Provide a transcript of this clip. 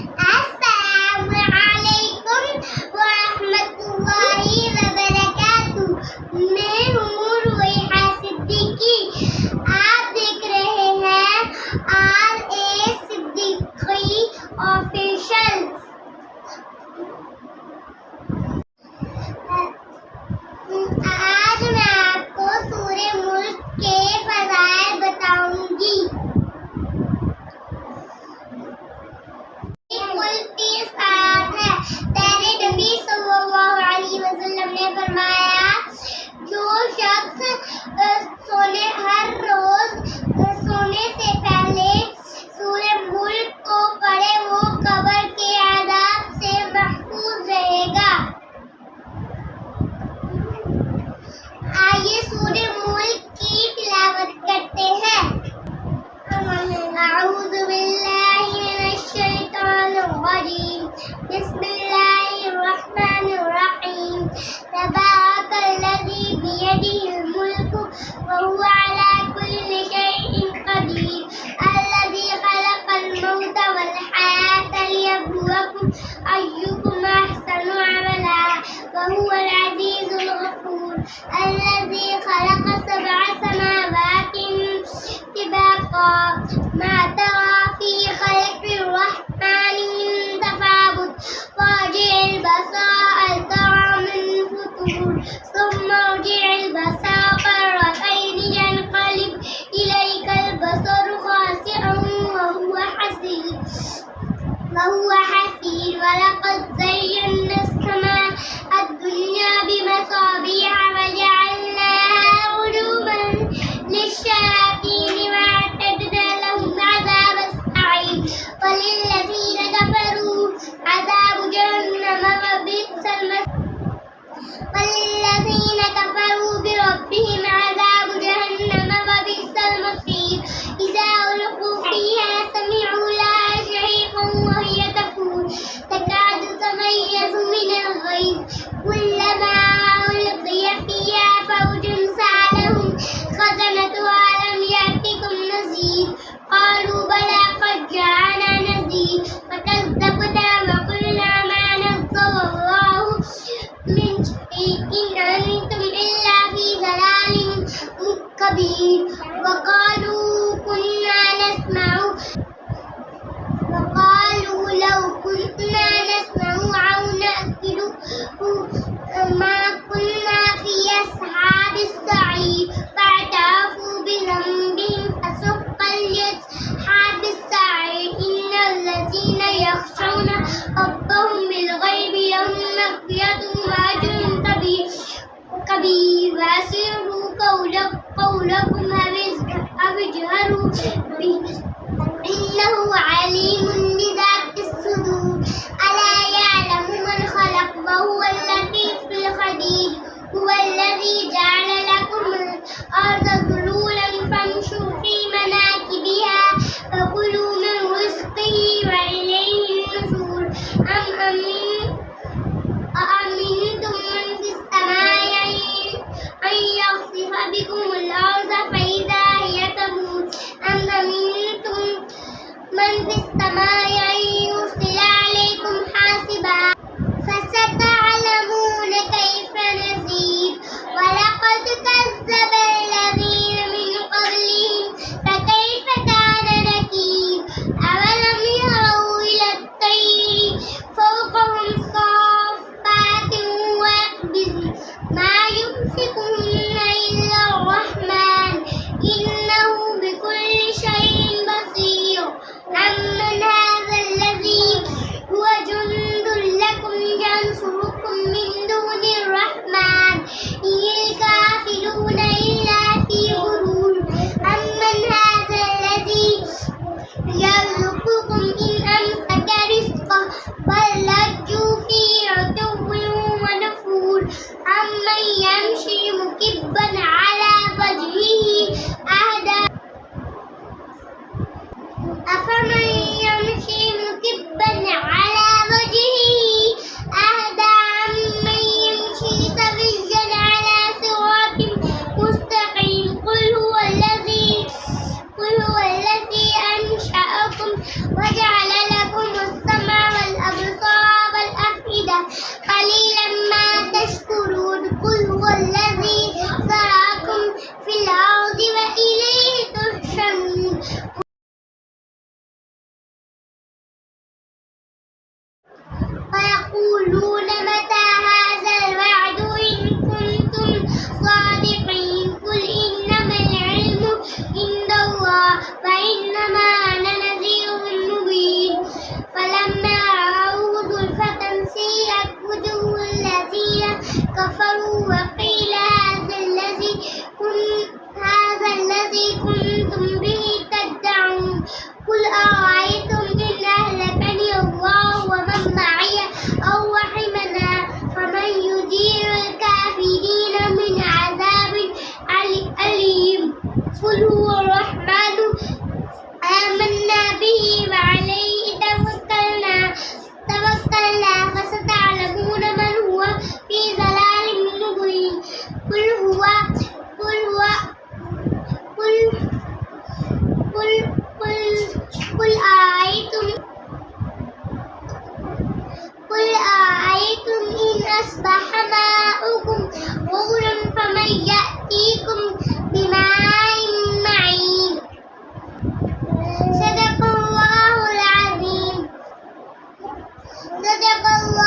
अस्सलामु अलैकुम व रहमतुल्लाहि व बरकातुहू। मैं हूँ रुवैहा सिद्दीकी। आप देख रहे हैं RA सिद्दीकी ऑफिशियल। आज मैं आपको सूरे मुल्क के फज़ाइल बताऊंगी। ने फरमाया, जो शख्स हर रोज सोने से पहले सूरे मुल्क को पढ़े वो कब्र के अज़ाब से महफूज रहेगा। आइए सूरे मुल्क की तिलावत करते हैं। अऊज़ु बिल्लाहि मिनश शैतानिर रजीम। बिस्मिल्लाहिर रहमानिर रहीम। तबारकल्लज़ी बियदिहिल मुल्कु व हुवा अला कुल्लि शैइन क़दीर। अल्लज़ी खलक़ल मौता वल हयाता लियब्लुवकुम अय्युकुम अहसनु अमला व हुवल अज़ीज़ुल गफ़ूर। अल्लज़ी खलक़ सबअ समावातिन तिबाक़ा मा तरा फ़ी ख़ल्क़िर रहमानि मिन तफ़ावुत फ़ार्जि'िल बसरा हल तरा मिन फ़ुतूर सुम्मा अर्जि'िल बसरा कर्रतैनि यनक़लिब इलैकल बसरु ख़ासिअन व हुवा हसीर वलक़द ज़य्यना अस्समाअ अद्दुन्या बिमसाबिह व जअलनाहा रुजूमन लिश्शयातीन व अ'तदना लहुम अज़ाबस सईर वलिल्लज़ीना कफ़रू अज़ाबु जहन्नम व बि'सल मसीर वलिल्लज़ीना कफ़रू बिरब्बिहिम अज़ाबु जहन्नम व बि'सल मसीर। इज़ा उल्क़ू फ़ीहा समि'ू लहा शहीक़न व हिय तफूर तकादु तमय्यज़ु मिनल ग़ैज़ कुल्लमा उल्क़िया फ़ीहा फ़ौजुन सअलहुम ख़ज़नतुहा अलम यअतिकुम नज़ीर क़ालू बला क़द जाअना नज़ीर फ़कज़्ज़बना व क़ुलना मा नज़्ज़लल्लाहु मिन शैइन इन अंतुम इल्ला फ़ी ज़लालिन कबीर। وقالوا لو كنا نسمع أو نأكل ما كنا في أصحاب السعير فاعترفوا بذنبهم فسحقا لأصحاب السعير إن الذين يخشون ربهم بالغيب لهم مغفرة وأجر كبير وأسروا قولكم أو اجهروا به إنه عليم بذات الصدور ألا يعلم من خلق وهو اللطيف الخبير. هو الذي جعل لكم الأرض ذلولا فامشوا في مناكبها وكلوا من رزقه وإليه النشور. أأمنتم من في السماء أن يخسف بكم الأرض فإذا هي تمور أم أمنتم من في السماء ويقولون متى هذا الوعد إن كنتم صادقين قل إنما العلم عند الله وإنما أنا نذير مبين فلما رأوا زلفة سيئت وجوه الذين كفروا وقيل هذا الذي كنتم به تدعون قل أرأيتم إن أهلكني الله ومن معي أو رحمنا فمن يجير الكافرين من عذاب أليم قل هو الرحمن آمنا به وعليه توكلنا فستعلمون من هو في ضلال مبين قل أرأيتم إن أصبح ماؤكم غورا فمن يأتيكم بماء معين صدق الله العظيم. صدق الله